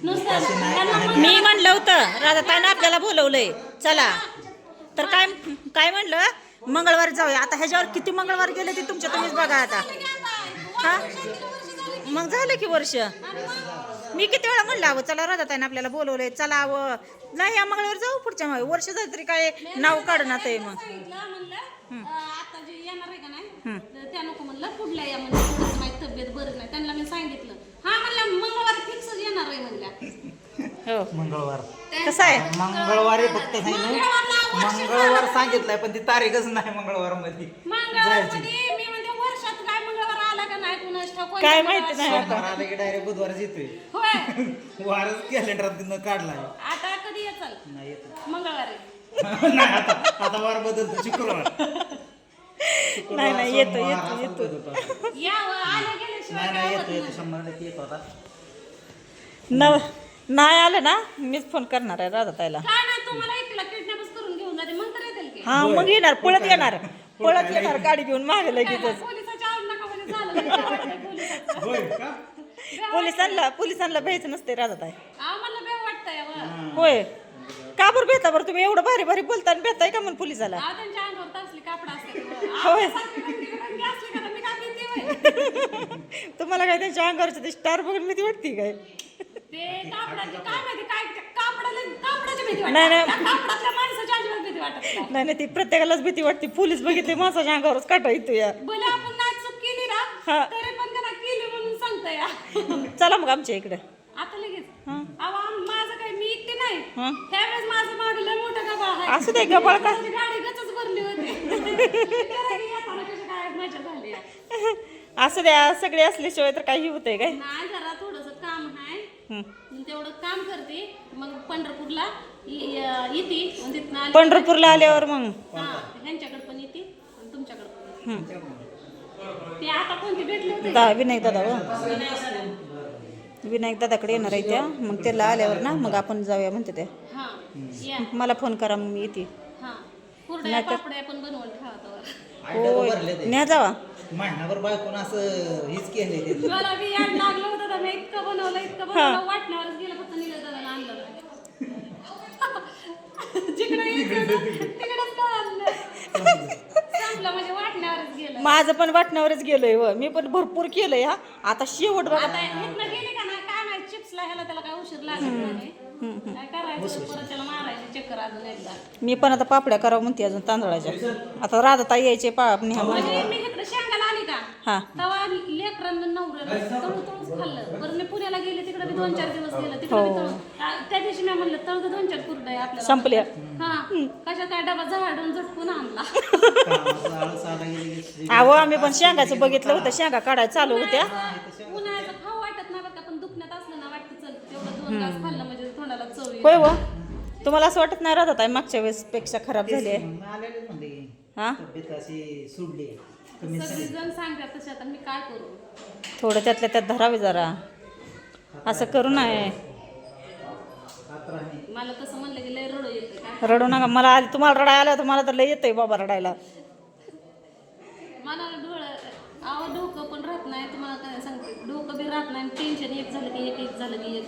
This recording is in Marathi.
मी म्हणलं होतं राधाताईनं आपल्याला बोलवलंय चला, तर काय काय म्हणलं मंगळवारी जाऊया. आता ह्याच्यावर किती मंगळवार गेले ते तुमच्या तुम्हीच बघा आता. हा मग झालं की वर्ष. मी किती वेळा म्हणलं हवं चला राधाताईनं आपल्याला बोलवलंय चला हवं, नाही या मंगळवार जाऊ पुढच्या वर्ष जाऊ तरी काय नाव काढणार आहे मग. आता जे येणार आहे का नाही त्या नको म्हणलं पुढल्या या म्हणजे माझी तब्येत बरं नाही त्यांना मी सांगितलं. हा म्हणलं मंगळवार फिक्सच येणार आहे म्हणल्या. हो मंगळवार कसं आहे मंगळवारी फक्त नाही ना, मंगळवार सांगितलंय पण ती तारीखच नाही मंगळवार मध्ये मंगळवारमध्ये मी म्हणजे वर्षात काय मंगळवार आला का नाही कुणाच ठाऊक काय माहिती नाही आता. सोमवार आले की डायरेक्ट बुधवारच येतोय. होय वारच कॅलेंडरात तिथनं काढलाय. आता कधी येचाल नाही येत. मंगळवारी नाही आता वार बदलतो शुक्रवार. नाही नाही येतो येतो येतो. या आले गेल्याशिवाय नाही काय नाही होत येतो नाही. 100% येतो आता. नाही आलं ना मीच फोन करणार आहे राधाताईला. काय नाही तुम्हाला एकला किडनॅपच करून घेऊन जाते मग तर येतील की. हा मग येणार पळत येणार गाडी घेऊन मागे लगेचच. पोलिसाच्या आड नका म्हणजे झालं नाही काय वाटतंय पोलिसाचं. होय का? पोलिसांना भ्यायचं नसते राधाताई. आम्हाला बेव वाटतंय व. होय का बरं भेटा बरं तुम्ही एवढं भारी भारी बोलता भेटाय का म्हणून पोलिसाला. त्यांच्या अंगावर तसली कापड असते होय. असली का मी काय भीती होय. तुम्हाला काय त्यांच्या अंगावरचं ते स्टार बघून भीती वाटते काय. ते कापडाची काय माहिती काय कापडाची भीती वाटते. नाही, नाही. त्या कापडातल्या माणसाची अजिबात भीती वाटत नाही. नाही नाही ती प्रत्येकालाच भीती वाटते. पोलीस बघितले माणसाच्या अंगावरच काटा येतो या. भले आपण नाही चूक केली ना हा. तरी पण त्यांना केली म्हणून सांगता या. चला मग आमच्या इकडे. आता लगेच माझं काय मी एकटी नाही हं. त्यावेळेस माझं मागं लय मोठं गबाळ आहे. असू दे गबाळ का. माझी गाडी गचच भरली होती. येताना कशी काय मजा झाली आहे. असू द्या सगळे असल्याशिवाय तर काही होतंय काय. नाही जरा थोडंसं काम आहे हं. तेवढं काम करते मग पंढरपूरला येते मग तिथनं आले पंढरपूरला आल्यावर मग हा ह्यांच्याकडे पण येते आणि तुमच्याकडे पण ते आता कोणती भेटली होती विनायक दादा विनायक दादाकडे येणार आहे त्या. मग त्याला आल्यावर ना मग आपण जाऊया म्हणते ते. हा या मला फोन करा मग मी येते. हा कुरड्या पापड्या पण बनवून ठेवा. होय न्या जावा. महिनाभर बायकोन असं हीच केलंय ते. मला बी याड लागलं होतं तर मी इतकं बनवलं वाटण्यावरच गेलं फक्त निघत दादाला आणलं जिकडे तिकडेच का आणलं संपलं म्हणजे वाटण्यावरच गेलं. माझं पण वाटण्यावरच गेलोय व मी पण भरपूर केलंय. हा आता शेवट बघा. आता इथनं गेले का नाही काय माहिती चिप्सला ह्याला त्याला काय उशीर लागत नाही. काय करायचं परत त्याला मारायचं चक्कर अजून एकदा. मी पण आता पापड्या करावं म्हणते अजून तांदळाच्या. आता राधाताई यायचे म्हणजे मी इकडे शेंगाला आली का हा तेव्हा लेकरांना नवऱ्याला तळूच खाल्लं. बरं मी पुण्याला गेले तिकडे बी 2-4 दिवस गेलं तिकडे बी तळून. त्या दिवशी मी म्हणलं तळग 2-4 कुरडया आपल्याला संपल्या. हा कशा काय डबा झाडून झटकून आणला. कामाचं आळस आला की अहो आम्ही पण शेंगाचं बघितलं होतं. शेंगा काढायला चालू होत्या. उन्हाळ्याचं खाऊ वाटत नाही बरं का पण दुखण्यात असलं ना वाटतं चल तेवढं 2 तास खाल्लं म्हणजे तोंडाला चव येईल. होय व तुम्हाला असं वाटत नाही राहतात मागच्या वेळेस पेक्षा खराब झाली आहे. आलेले म्हणते हा तब्येत अशी सुडली सगळी जण सांगतात तसे आता मी काय करू. थोडं त्यातल्या त्यात धरावे जरा. असं करू नये. मला तसं म्हणलं की लय रडू येतं काय. रडू नका. मला आधी तुम्हाला रडायला आलं तर मला तर लय येतंय बाबा रडायला. मला डोकं पण राहत नाही तुम्हाला काय सांगते डोकं बी राहत नाही टेन्शन एक झालं की एक झालं की एक.